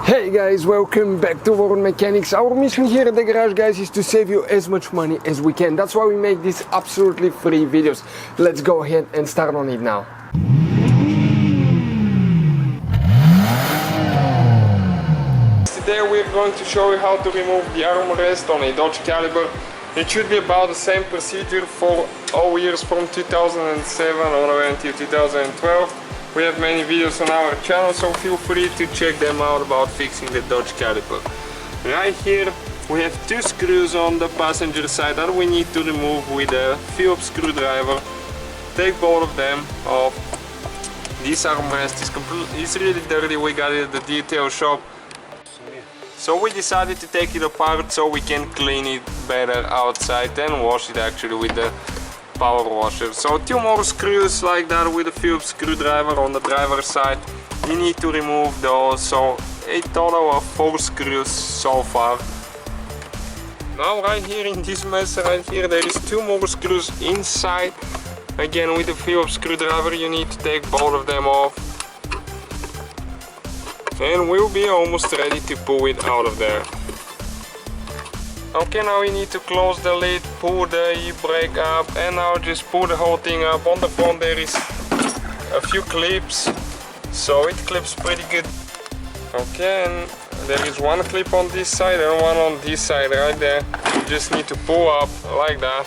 Hey guys, welcome back to World Mechanics. Our mission here at the garage, guys, is to save you as much money as we can. That's why we make these absolutely free videos. Let's go ahead and start on it now. Today we're going to show you how to remove the armrest on a Dodge Caliber. It should be about the same procedure for all years from 2007 all the way until 2012. We have many videos on our channel, so feel free to check them out about fixing the Dodge Caliber. Right here we have two screws on the passenger side that we need to remove with a Phillips screwdriver. Take both of them off. This armrest is really dirty. We got it at the detail shop, so we decided to take it apart so we can clean it better outside and wash it actually with the power washer. So two more screws like that with a Phillips screwdriver on the driver's side. You need to remove those, so a total of 4 screws so far. Now right here in this mess right here there is 2 more screws inside. Again with the Phillips screwdriver you need to take both of them off. And we'll be almost ready to pull it out of there. Okay, now we need to close the lid, pull the e-brake up, and now just pull the whole thing up. On the front there is a few clips, so it clips pretty good. Okay, and there is one clip on this side and one on this side right there. You just need to pull up like that,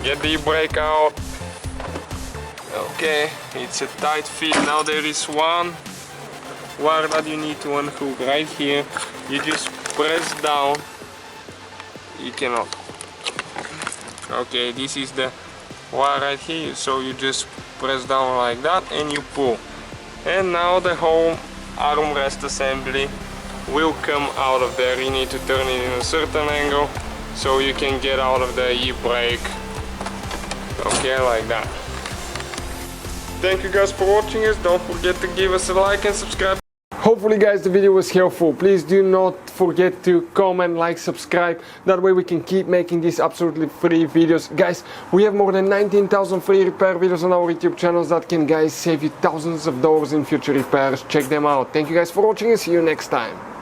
get the e-brake out. Okay, it's a tight fit. Now there is one wire that you need to unhook right here. You just press down. You cannot. Okay, this is the wire right here, so you just press down like that and you pull. And now the whole armrest assembly will come out of there. You need to turn it in a certain angle so you can get out of the e-brake. Okay, like that. Thank you guys for watching us. Don't forget to give us a like and subscribe. Hopefully guys the video was helpful. Please do not forget to comment, like, subscribe. That way we can keep making these absolutely free videos. Guys, we have more than 19,000 free repair videos on our YouTube channels that can guys save you thousands of dollars in future repairs. Check them out. Thank you guys for watching and see you next time.